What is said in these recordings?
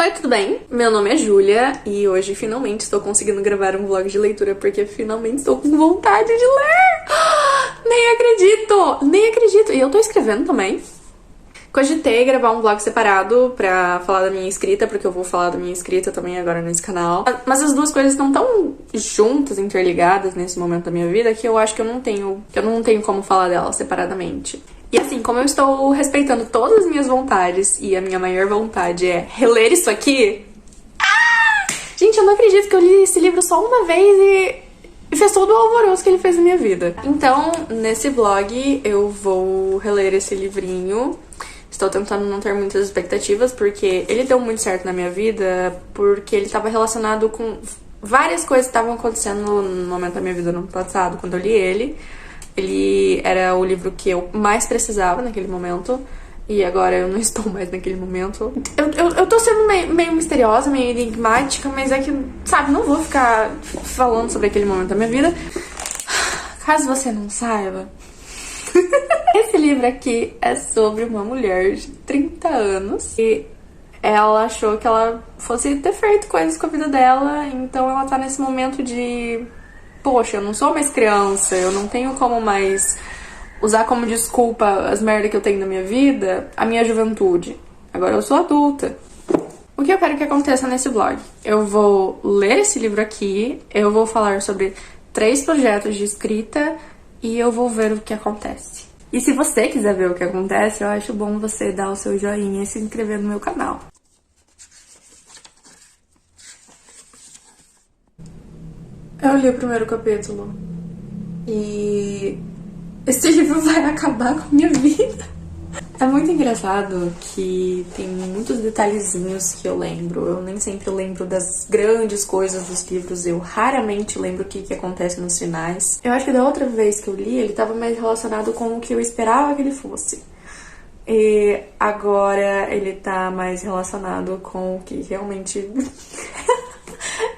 Oi, tudo bem? Meu nome é Júlia e hoje finalmente estou conseguindo gravar um vlog de leitura porque finalmente estou com vontade de ler! Nem acredito! Nem acredito! E eu tô escrevendo também. Cogitei gravar um vlog separado pra falar da minha escrita, porque eu vou falar da minha escrita também agora nesse canal. Mas as duas coisas estão tão juntas, interligadas nesse momento da minha vida, que eu acho que eu não tenho como falar delas separadamente. E assim, como eu estou respeitando todas as minhas vontades, e a minha maior vontade é reler isso aqui... Gente, eu não acredito que eu li esse livro só uma vez e fez todo o alvoroço que ele fez na minha vida. Então, nesse vlog, eu vou reler esse livrinho. Estou tentando não ter muitas expectativas, porque ele deu muito certo na minha vida, porque ele estava relacionado com várias coisas que estavam acontecendo no momento da minha vida no ano passado, quando eu li ele. Ele era o livro que eu mais precisava naquele momento, e agora eu não estou mais naquele momento. Eu tô sendo meio misteriosa, meio enigmática, mas é que, sabe, não vou ficar falando sobre aquele momento da minha vida. Caso você não saiba... Esse livro aqui é sobre uma mulher de 30 anos e ela achou que ela fosse ter feito coisas com a vida dela, então ela tá nesse momento de... Poxa, eu não sou mais criança, eu não tenho como mais usar como desculpa as merdas que eu tenho na minha vida, a minha juventude. Agora eu sou adulta. O que eu quero que aconteça nesse vlog? Eu vou ler esse livro aqui, eu vou falar sobre 3 projetos de escrita e eu vou ver o que acontece. E se você quiser ver o que acontece, eu acho bom você dar o seu joinha e se inscrever no meu canal. Eu li o primeiro capítulo e esse livro vai acabar com a minha vida. É muito engraçado que tem muitos detalhezinhos que eu lembro. Eu nem sempre lembro das grandes coisas dos livros. Eu raramente lembro o que acontece nos finais. Eu acho que da outra vez que eu li, ele estava mais relacionado com o que eu esperava que ele fosse. E agora ele tá mais relacionado com o que realmente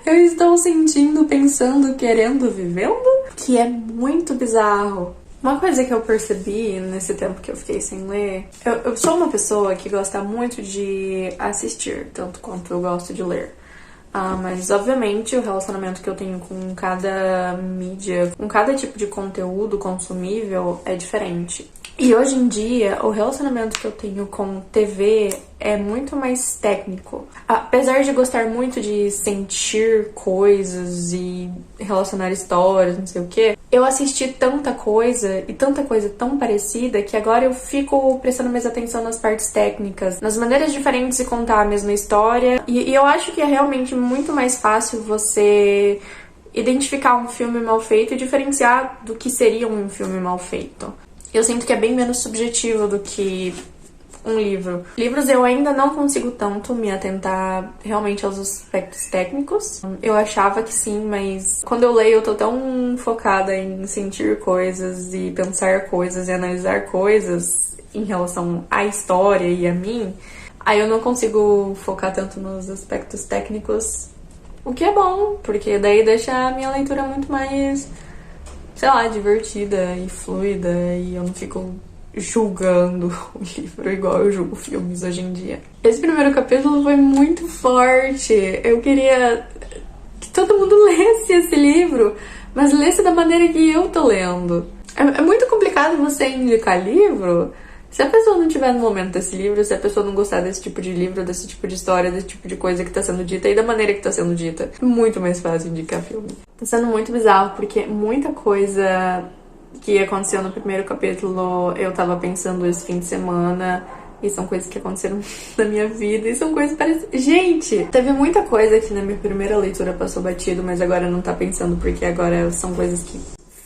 eu estou sentindo, pensando, querendo, vivendo. Que é muito bizarro. Uma coisa que eu percebi nesse tempo que eu fiquei sem ler... Eu sou uma pessoa que gosta muito de assistir, tanto quanto eu gosto de ler. Mas, obviamente, o relacionamento que eu tenho com cada mídia, com cada tipo de conteúdo consumível é diferente. E hoje em dia, o relacionamento que eu tenho com TV é muito mais técnico. Apesar de gostar muito de sentir coisas e relacionar histórias, não sei o quê, eu assisti tanta coisa e tanta coisa tão parecida que agora eu fico prestando mais atenção nas partes técnicas, nas maneiras diferentes de contar a mesma história. E eu acho que é realmente muito mais fácil você identificar um filme mal feito e diferenciar do que seria um filme mal feito. Eu sinto que é bem menos subjetivo do que um livro. Livros eu ainda não consigo tanto me atentar realmente aos aspectos técnicos. Eu achava que sim, mas quando eu leio eu tô tão focada em sentir coisas e pensar coisas e analisar coisas em relação à história e a mim, aí eu não consigo focar tanto nos aspectos técnicos, o que é bom, porque daí deixa a minha leitura muito mais, sei lá, divertida e fluida, e eu não fico julgando o livro igual eu julgo filmes hoje em dia. Esse primeiro capítulo foi muito forte. Eu queria que todo mundo lesse esse livro, mas lesse da maneira que eu tô lendo. É muito complicado você indicar livro se a pessoa não estiver no momento desse livro, se a pessoa não gostar desse tipo de livro, desse tipo de história, desse tipo de coisa que tá sendo dita e da maneira que tá sendo dita. É muito mais fácil indicar filme. Tá sendo muito bizarro, porque muita coisa que aconteceu no primeiro capítulo eu tava pensando esse fim de semana, e são coisas que aconteceram na minha vida, e são coisas parecidas. Gente, teve muita coisa que na minha primeira leitura passou batido, mas agora não tá pensando, porque agora são coisas que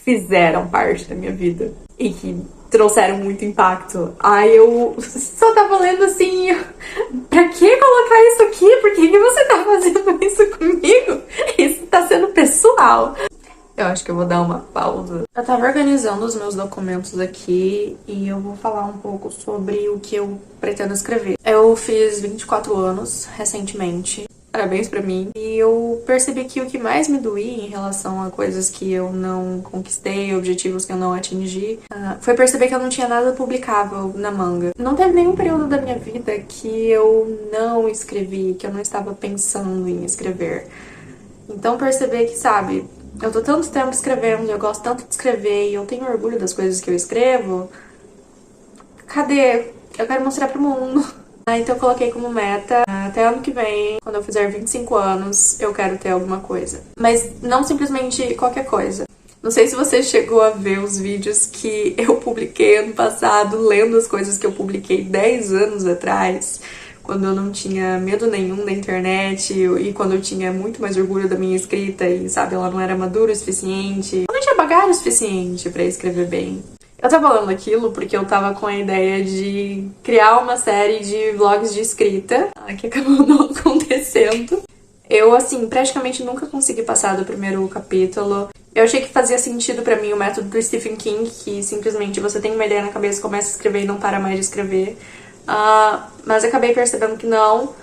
fizeram parte da minha vida e que trouxeram muito impacto. Aí eu só tava lendo assim, pra que colocar isso aqui? Por que você tá fazendo isso comigo? Isso tá sendo pessoal. Eu acho que eu vou dar uma pausa. Eu tava organizando os meus documentos aqui e eu vou falar um pouco sobre o que eu pretendo escrever. Eu fiz 24 anos recentemente. parabéns pra mim. E eu percebi que o que mais me doía em relação a coisas que eu não conquistei, objetivos que eu não atingi, foi perceber que eu não tinha nada publicável na manga. Não teve nenhum período da minha vida que eu não escrevi, que eu não estava pensando em escrever. Então perceber que, sabe, eu tô tanto tempo escrevendo, eu gosto tanto de escrever e eu tenho orgulho das coisas que eu escrevo, cadê? Eu quero mostrar pro mundo. Então eu coloquei como meta, até ano que vem, quando eu fizer 25 anos, eu quero ter alguma coisa. Mas não simplesmente qualquer coisa. Não sei se você chegou a ver os vídeos que eu publiquei ano passado, lendo as coisas que eu publiquei 10 anos atrás, quando eu não tinha medo nenhum da internet e quando eu tinha muito mais orgulho da minha escrita e, sabe, ela não era madura o suficiente. Eu não tinha bagagem o suficiente pra escrever bem. Eu tava falando aquilo porque eu tava com a ideia de criar uma série de vlogs de escrita, que acabou não acontecendo. Eu, assim, praticamente nunca consegui passar do primeiro capítulo. Eu achei que fazia sentido pra mim o método do Stephen King, que simplesmente você tem uma ideia na cabeça, começa a escrever e não para mais de escrever. Mas acabei percebendo que não,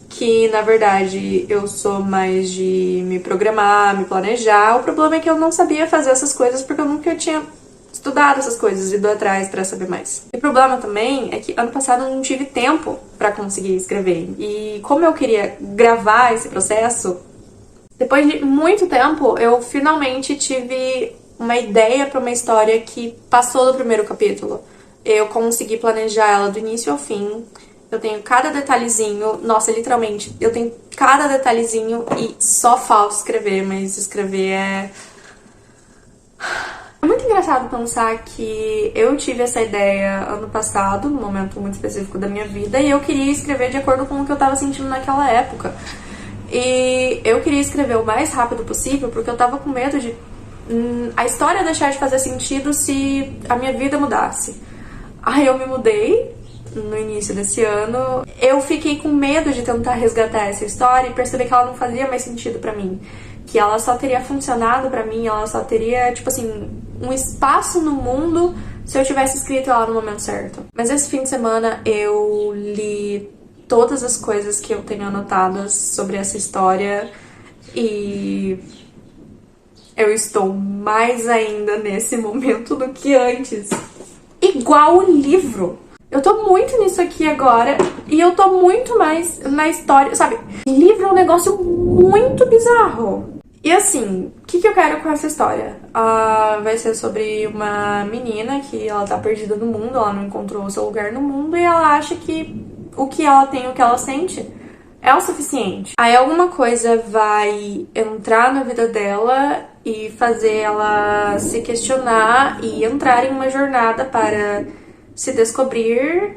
que na verdade eu sou mais de me programar, me planejar. O problema é que eu não sabia fazer essas coisas porque eu nunca tinha estudado essas coisas e ido atrás pra saber mais. E o problema também é que ano passado eu não tive tempo pra conseguir escrever. E como eu queria gravar esse processo, depois de muito tempo eu finalmente tive uma ideia pra uma história que passou do primeiro capítulo. Eu consegui planejar ela do início ao fim. Eu tenho cada detalhezinho, nossa, literalmente, eu tenho cada detalhezinho e só falta escrever, mas escrever é muito engraçado pensar que eu tive essa ideia ano passado, num momento muito específico da minha vida, e eu queria escrever de acordo com o que eu tava sentindo naquela época. E eu queria escrever o mais rápido possível, porque eu tava com medo de a história deixar de fazer sentido se a minha vida mudasse. Aí eu me mudei no início desse ano. Eu fiquei com medo de tentar resgatar essa história e perceber que ela não fazia mais sentido pra mim. Que ela só teria funcionado pra mim, ela só teria, tipo assim, um espaço no mundo se eu tivesse escrito ela no momento certo. Mas esse fim de semana eu li todas as coisas que eu tenho anotadas sobre essa história e eu estou mais ainda nesse momento do que antes. Igual o livro. Eu tô muito nisso aqui agora e eu tô muito mais na história, sabe? Livro é um negócio muito bizarro. E assim, o que eu quero com essa história? Vai ser sobre uma menina que ela tá perdida no mundo, ela não encontrou o seu lugar no mundo e ela acha que o que ela tem, o que ela sente é o suficiente. Aí alguma coisa vai entrar na vida dela e fazer ela se questionar e entrar em uma jornada para se descobrir,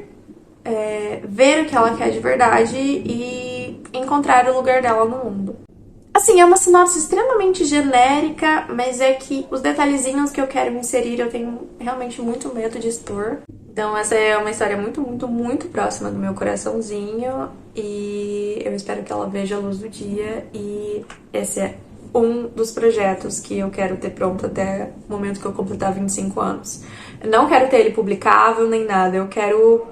ver o que ela quer de verdade e encontrar o lugar dela no mundo. Assim, é uma sinopse extremamente genérica, mas é que os detalhezinhos que eu quero inserir eu tenho realmente muito medo de expor. Então essa é uma história muito, muito, muito próxima do meu coraçãozinho e eu espero que ela veja a luz do dia e esse é um dos projetos que eu quero ter pronto até o momento que eu completar 25 anos. Eu não quero ter ele publicável nem nada, eu quero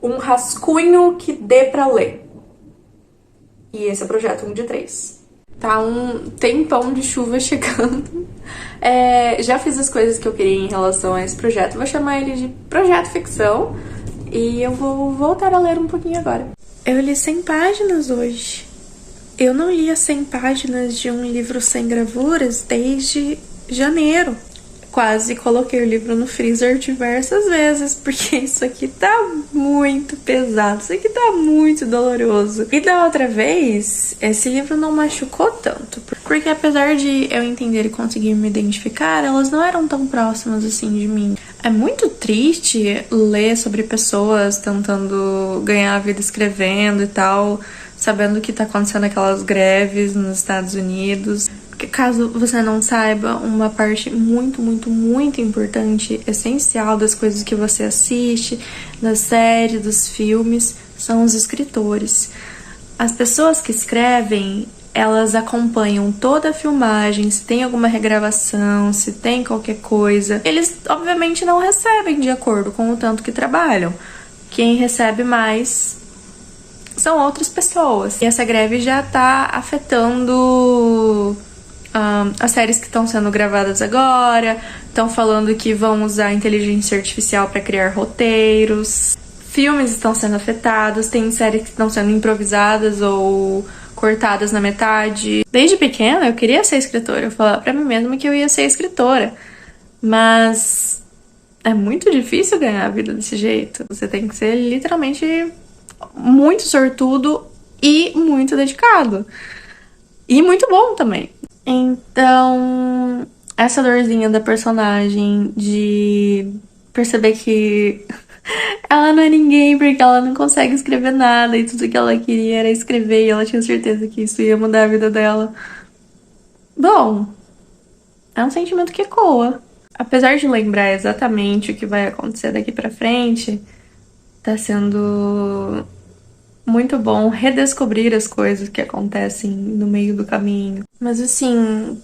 um rascunho que dê pra ler. E esse é o projeto 1 de 3. Tá um tempão de chuva chegando. Já fiz as coisas que eu queria em relação a esse projeto. Vou chamar ele de Projeto Ficção. E eu vou voltar a ler um pouquinho agora. Eu li 100 páginas hoje. Eu não lia 100 páginas de um livro sem gravuras desde janeiro. Quase coloquei o livro no freezer diversas vezes, porque isso aqui tá muito pesado, isso aqui tá muito doloroso. E da outra vez, esse livro não machucou tanto, porque apesar de eu entender e conseguir me identificar, elas não eram tão próximas assim de mim. É muito triste ler sobre pessoas tentando ganhar a vida escrevendo e tal, sabendo que tá acontecendo aquelas greves nos Estados Unidos. Porque caso você não saiba, uma parte muito, muito, muito importante, essencial das coisas que você assiste, das séries, dos filmes, são os escritores. As pessoas que escrevem, elas acompanham toda a filmagem, se tem alguma regravação, se tem qualquer coisa. Eles, obviamente, não recebem de acordo com o tanto que trabalham. Quem recebe mais são outras pessoas. E essa greve já tá afetando as séries que estão sendo gravadas agora. Estão falando que vão usar inteligência artificial para criar roteiros. Filmes estão sendo afetados, tem séries que estão sendo improvisadas ou cortadas na metade. Desde pequena eu queria ser escritora, eu falava pra mim mesma que eu ia ser escritora. Mas é muito difícil ganhar a vida desse jeito. Você tem que ser literalmente muito sortudo e muito dedicado. E muito bom também. Então, essa dorzinha da personagem de perceber que ela não é ninguém porque ela não consegue escrever nada e tudo que ela queria era escrever e ela tinha certeza que isso ia mudar a vida dela. Bom, é um sentimento que ecoa. Apesar de lembrar exatamente o que vai acontecer daqui pra frente, tá sendo muito bom redescobrir as coisas que acontecem no meio do caminho. Mas assim,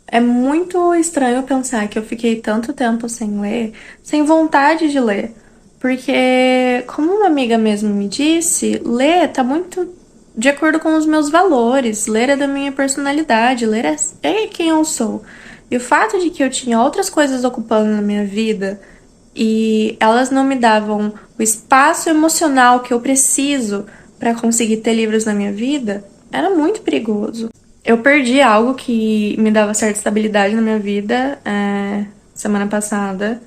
é muito estranho pensar que eu fiquei tanto tempo sem ler, sem vontade de ler. Porque, como uma amiga mesmo me disse, ler tá muito de acordo com os meus valores. Ler é da minha personalidade, ler é quem eu sou. E o fato de que eu tinha outras coisas ocupando na minha vida e elas não me davam o espaço emocional que eu preciso para conseguir ter livros na minha vida, era muito perigoso. Eu perdi algo que me dava certa estabilidade na minha vida semana passada.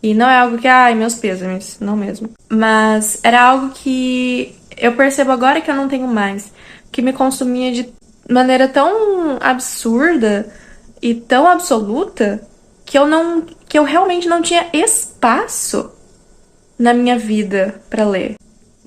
E não é algo que, meus pêsames, não mesmo. Mas era algo que eu percebo agora que eu não tenho mais. Que me consumia de maneira tão absurda e tão absoluta que eu realmente não tinha espaço na minha vida pra ler.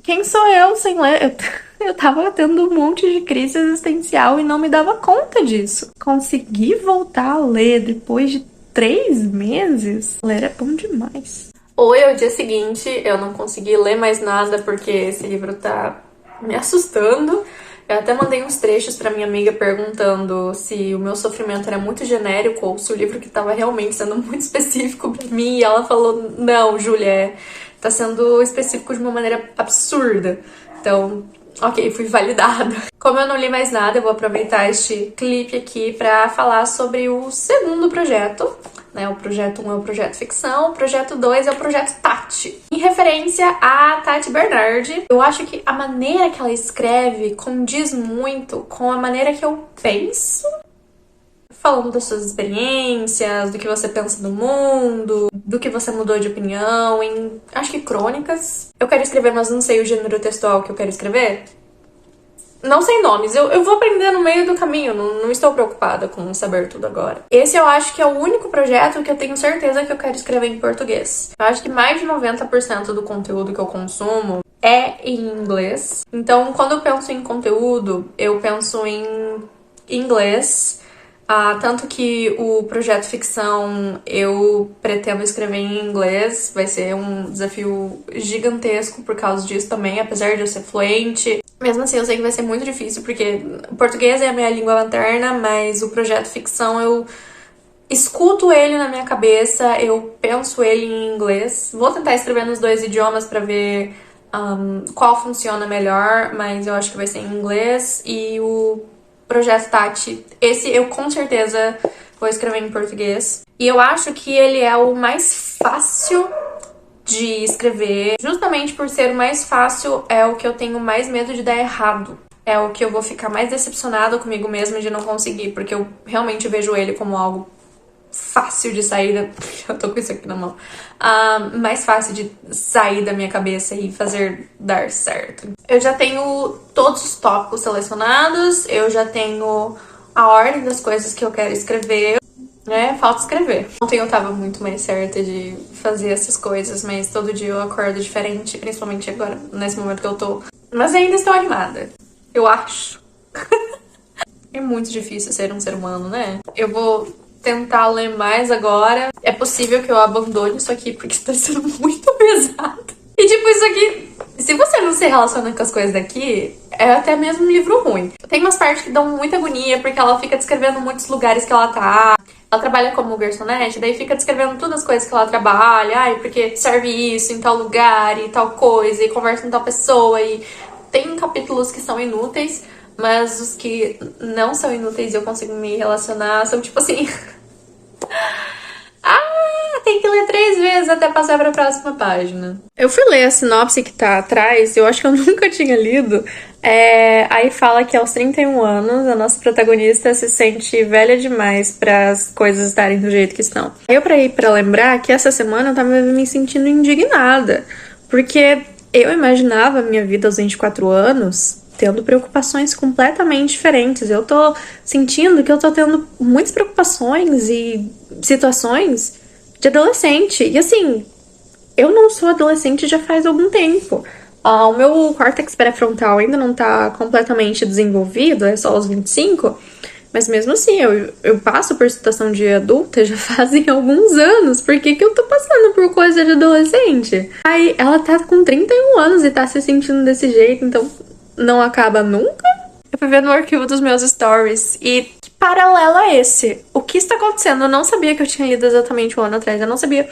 Quem sou eu sem ler? Eu tava tendo um monte de crise existencial e não me dava conta disso. Consegui voltar a ler depois de 3 meses? Ler é bom demais. Oi, ao dia seguinte eu não consegui ler mais nada porque esse livro tá me assustando. Eu até mandei uns trechos pra minha amiga perguntando se o meu sofrimento era muito genérico ou se o livro que tava realmente sendo muito específico pra mim. E ela falou, não, Júlia, tá sendo específico de uma maneira absurda. Então, ok, fui validada. Como eu não li mais nada, eu vou aproveitar este clipe aqui pra falar sobre o segundo projeto. O projeto 1 é o projeto ficção, o projeto 2 é o projeto Tati. Em referência a Tati Bernardi, eu acho que a maneira que ela escreve condiz muito com a maneira que eu penso. Falando das suas experiências, do que você pensa do mundo, do que você mudou de opinião, em acho que crônicas. Eu quero escrever, mas não sei o gênero textual que eu quero escrever. Não sei nomes, eu vou aprender no meio do caminho, não estou preocupada com saber tudo agora. Esse eu acho que é o único projeto que eu tenho certeza que eu quero escrever em português. Eu acho que mais de 90% do conteúdo que eu consumo é em inglês. Então, quando eu penso em conteúdo, eu penso em inglês. Tanto que o projeto ficção eu pretendo escrever em inglês, vai ser um desafio gigantesco por causa disso também, apesar de eu ser fluente. Mesmo assim, eu sei que vai ser muito difícil, porque o português é a minha língua materna, mas o projeto ficção eu escuto ele na minha cabeça, eu penso ele em inglês. Vou tentar escrever nos 2 idiomas pra ver qual funciona melhor, mas eu acho que vai ser em inglês. E o projeto Tati, esse eu com certeza vou escrever em português. E eu acho que ele é o mais fácil de escrever, justamente por ser o mais fácil, é o que eu tenho mais medo de dar errado. É o que eu vou ficar mais decepcionada comigo mesma de não conseguir, porque eu realmente vejo ele como algo fácil de sair eu tô com isso aqui na mão. Mais fácil de sair da minha cabeça e fazer dar certo. Eu já tenho todos os tópicos selecionados, eu já tenho a ordem das coisas que eu quero escrever. Falta escrever. Ontem eu tava muito mais certa de fazer essas coisas, mas todo dia eu acordo diferente, principalmente agora, nesse momento que eu tô. Mas ainda estou animada. Eu acho. É muito difícil ser um ser humano, né? Eu vou tentar ler mais agora. É possível que eu abandone isso aqui, porque está sendo muito pesado. E tipo, isso aqui, se você não se relaciona com as coisas daqui, é até mesmo um livro ruim. Tem umas partes que dão muita agonia, porque ela fica descrevendo muitos lugares que ela tá. Ela trabalha como garçonete, daí fica descrevendo todas as coisas que ela trabalha. Porque serve isso em tal lugar e tal coisa, e conversa com tal pessoa, e Tem capítulos que são inúteis, mas os que não são inúteis e eu consigo me relacionar são tipo assim... tem que ler 3 vezes até passar pra próxima página. Eu fui ler a sinopse que tá atrás, eu acho que eu nunca tinha lido. Aí fala que aos 31 anos, a nossa protagonista se sente velha demais para as coisas estarem do jeito que estão. Eu parei pra lembrar que essa semana eu tava me sentindo indignada, porque eu imaginava a minha vida aos 24 anos tendo preocupações completamente diferentes. Eu tô sentindo que eu tô tendo muitas preocupações e situações de adolescente. E assim, eu não sou adolescente já faz algum tempo. O meu córtex pré-frontal ainda não tá completamente desenvolvido, é só aos 25. Mas mesmo assim, eu passo por situação de adulta já fazem alguns anos. Por que eu tô passando por coisa de adolescente? Aí ela tá com 31 anos e tá se sentindo desse jeito, então não acaba nunca? Eu fui ver no arquivo dos meus stories e que paralelo é esse? O que está acontecendo? Eu não sabia que eu tinha lido exatamente um ano atrás. Eu não sabia.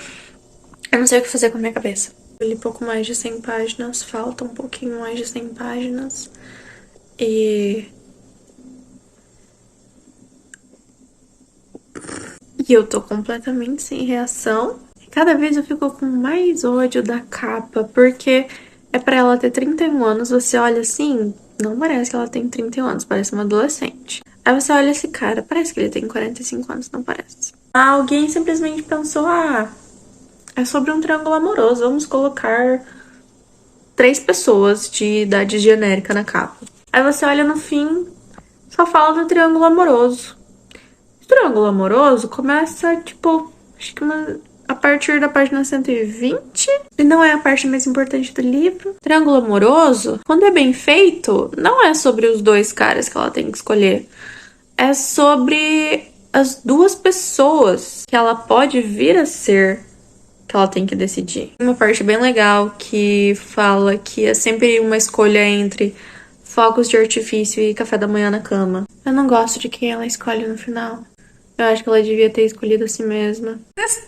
Eu não sei o que fazer com a minha cabeça. Eu li pouco mais de 100 páginas. Falta um pouquinho mais de 100 páginas. E eu tô completamente sem reação. Cada vez eu fico com mais ódio da capa. Porque é pra ela ter 31 anos. Você olha assim... Não parece que ela tem 31 anos, parece uma adolescente. Aí você olha esse cara, parece que ele tem 45 anos, não parece. Alguém simplesmente pensou, é sobre um triângulo amoroso, vamos colocar 3 pessoas de idade genérica na capa. Aí você olha no fim, só fala do triângulo amoroso. O triângulo amoroso começa, tipo, acho que a partir da página 120, e não é a parte mais importante do livro. Triângulo amoroso, quando é bem feito, não é sobre os 2 caras que ela tem que escolher. É sobre as 2 pessoas que ela pode vir a ser, que ela tem que decidir. Uma parte bem legal que fala que é sempre uma escolha entre fogos de artifício e café da manhã na cama. Eu não gosto de quem ela escolhe no final. Eu acho que ela devia ter escolhido a si mesma.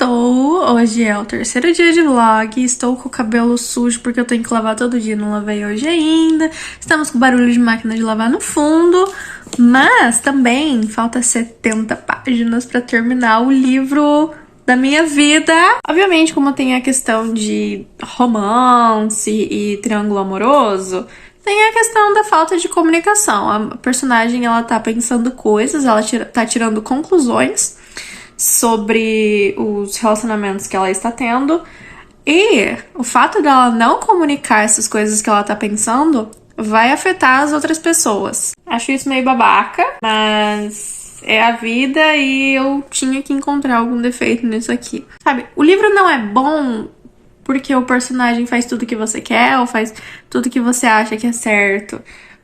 Hoje é o 3º dia de vlog. Estou com o cabelo sujo porque eu tenho que lavar todo dia. Não lavei hoje ainda. Estamos com barulho de máquina de lavar no fundo. Mas também falta 70 páginas para terminar o livro da minha vida. Obviamente, como tem a questão de romance e triângulo amoroso, tem a questão da falta de comunicação. A personagem, ela tá pensando coisas, ela tá tirando conclusões sobre os relacionamentos que ela está tendo. E o fato dela não comunicar essas coisas que ela tá pensando vai afetar as outras pessoas. Acho isso meio babaca, mas é a vida e eu tinha que encontrar algum defeito nisso aqui. Sabe, o livro não é bom porque o personagem faz tudo que você quer ou faz tudo que você acha que é certo.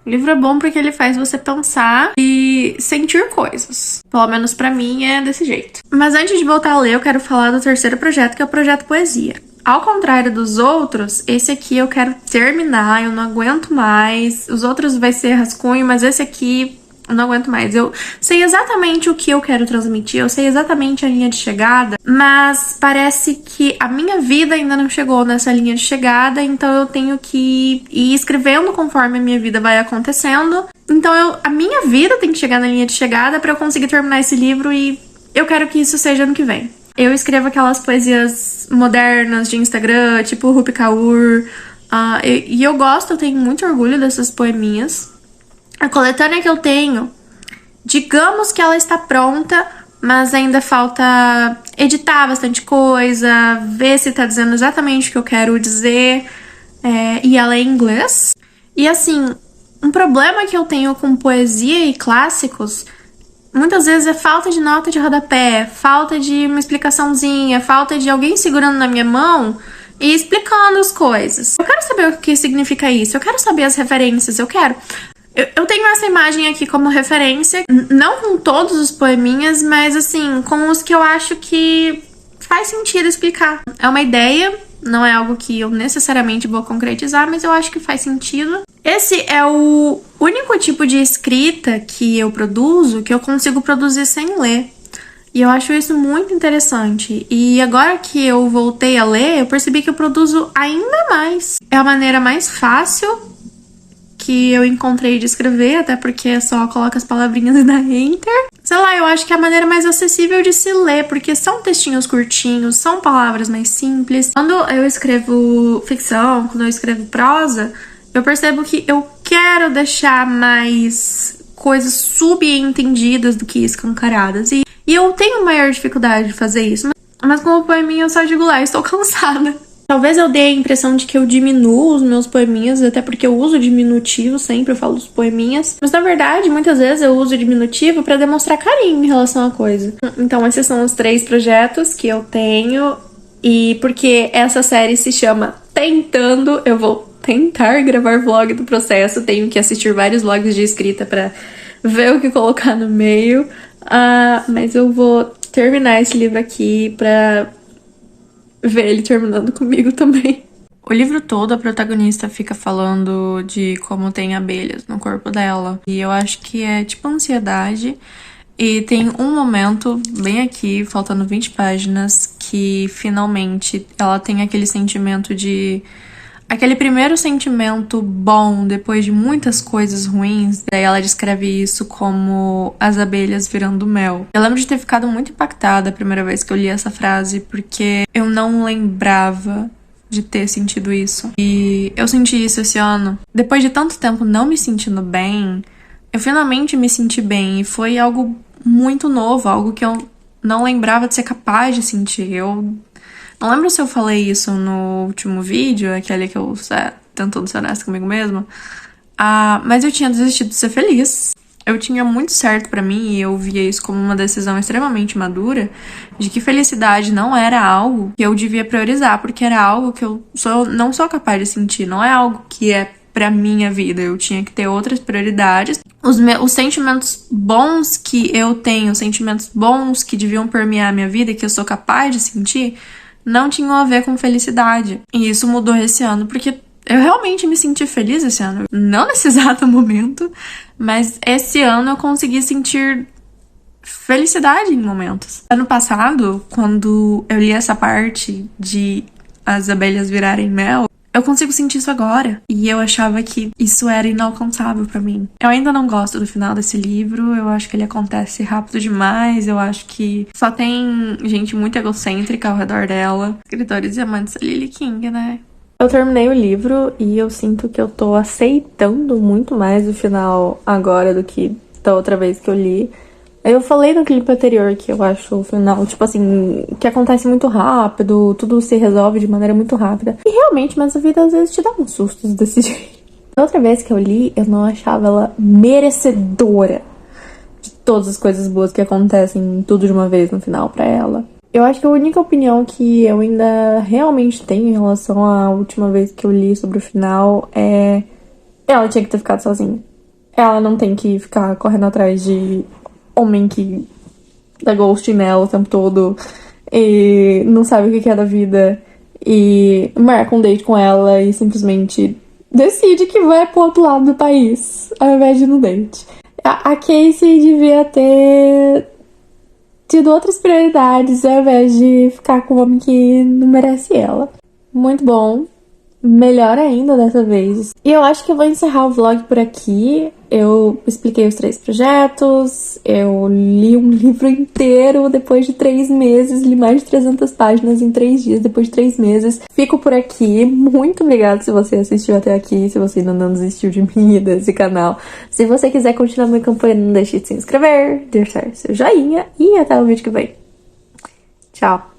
O livro é bom porque ele faz você pensar e sentir coisas. Pelo menos pra mim é desse jeito. Mas antes de voltar a ler, eu quero falar do 3º projeto, que é o Projeto Poesia. Ao contrário dos outros, esse aqui eu quero terminar, eu não aguento mais. Os outros vai ser rascunho, mas esse aqui eu não aguento mais. Eu sei exatamente o que eu quero transmitir, eu sei exatamente a linha de chegada, mas parece que a minha vida ainda não chegou nessa linha de chegada, então eu tenho que ir escrevendo conforme a minha vida vai acontecendo. Então a minha vida tem que chegar na linha de chegada pra eu conseguir terminar esse livro e eu quero que isso seja ano que vem. Eu escrevo aquelas poesias modernas de Instagram, tipo Rupi Kaur, e eu gosto, eu tenho muito orgulho dessas poeminhas. A coletânea que eu tenho, digamos que ela está pronta, mas ainda falta editar bastante coisa, ver se tá dizendo exatamente o que eu quero dizer, e ela é em inglês. E assim, um problema que eu tenho com poesia e clássicos, muitas vezes é falta de nota de rodapé, falta de uma explicaçãozinha, falta de alguém segurando na minha mão e explicando as coisas. Eu quero saber o que significa isso, eu quero saber as referências, eu tenho essa imagem aqui como referência, não com todos os poeminhas, mas assim, com os que eu acho que faz sentido explicar. É uma ideia, não é algo que eu necessariamente vou concretizar, mas eu acho que faz sentido. Esse é o único tipo de escrita que eu produzo que eu consigo produzir sem ler. E eu acho isso muito interessante. E agora que eu voltei a ler, eu percebi que eu produzo ainda mais. É a maneira mais fácil que eu encontrei de escrever, até porque só coloca as palavrinhas e dá enter. Sei lá, eu acho que é a maneira mais acessível de se ler, porque são textinhos curtinhos, são palavras mais simples. Quando eu escrevo ficção, quando eu escrevo prosa, eu percebo que eu quero deixar mais coisas subentendidas do que escancaradas. E eu tenho maior dificuldade de fazer isso. Mas como poeminha eu só digo lá, estou cansada. Talvez eu dê a impressão de que eu diminuo os meus poeminhas, até porque eu uso diminutivo sempre, eu falo os poeminhas. Mas na verdade, muitas vezes eu uso diminutivo pra demonstrar carinho em relação à coisa. Então esses são os 3 projetos que eu tenho. E porque essa série se chama Tentando, eu vou tentar gravar vlog do processo. Tenho que assistir vários vlogs de escrita pra ver o que colocar no meio. Mas eu vou terminar esse livro aqui pra ver ele terminando comigo também. O livro todo, a protagonista fica falando de como tem abelhas no corpo dela. E eu acho que é tipo ansiedade. E tem um momento, bem aqui, faltando 20 páginas, que finalmente ela tem aquele sentimento de... aquele primeiro sentimento bom depois de muitas coisas ruins. Daí ela descreve isso como as abelhas virando mel. Eu lembro de ter ficado muito impactada a primeira vez que eu li essa frase, porque eu não lembrava de ter sentido isso. E eu senti isso esse ano. Depois de tanto tempo não me sentindo bem, eu finalmente me senti bem. E foi algo muito novo, algo que eu não lembrava de ser capaz de sentir. Eu não lembro se eu falei isso no último vídeo, aquele que eu tentando ser honesta comigo mesma. Mas eu tinha desistido de ser feliz. Eu tinha muito certo pra mim, e eu via isso como uma decisão extremamente madura, de que felicidade não era algo que eu devia priorizar, porque era algo que eu não sou capaz de sentir, não é algo que é pra minha vida. Eu tinha que ter outras prioridades. Os sentimentos bons que eu tenho, os sentimentos bons que deviam permear a minha vida, que eu sou capaz de sentir, não tinham a ver com felicidade. E isso mudou esse ano, porque eu realmente me senti feliz esse ano. Não nesse exato momento, mas esse ano eu consegui sentir felicidade em momentos. Ano passado, quando eu li essa parte de as abelhas virarem mel, eu consigo sentir isso agora. E eu achava que isso era inalcançável pra mim. Eu ainda não gosto do final desse livro. Eu acho que ele acontece rápido demais. Eu acho que só tem gente muito egocêntrica ao redor dela. Escritores e amantes da Lily King, né? Eu terminei o livro e eu sinto que eu tô aceitando muito mais o final agora do que da outra vez que eu li. Eu falei no clipe anterior que eu acho o final, tipo assim, que acontece muito rápido, tudo se resolve de maneira muito rápida. E realmente, mas a vida às vezes te dá uns sustos desse jeito. Da outra vez que eu li, eu não achava ela merecedora de todas as coisas boas que acontecem tudo de uma vez no final pra ela. Eu acho que a única opinião que eu ainda realmente tenho em relação à última vez que eu li sobre o final é... ela tinha que ter ficado sozinha. Ela não tem que ficar correndo atrás de homem que dá ghosting nela o tempo todo e não sabe o que é da vida e marca um date com ela e simplesmente decide que vai pro outro lado do país ao invés de ir no date. A Casey devia ter tido outras prioridades ao invés de ficar com um homem que não merece ela. Muito bom. Melhor ainda dessa vez. E eu acho que eu vou encerrar o vlog por aqui. Eu expliquei os 3 projetos, eu li um livro inteiro depois de 3 meses, li mais de 300 páginas em 3 dias, depois de 3 meses. Fico por aqui. Muito obrigada se você assistiu até aqui, se você ainda não desistiu de mim e desse canal. Se você quiser continuar me acompanhando, não deixe de se inscrever, deixar seu joinha e até o vídeo que vem. Tchau!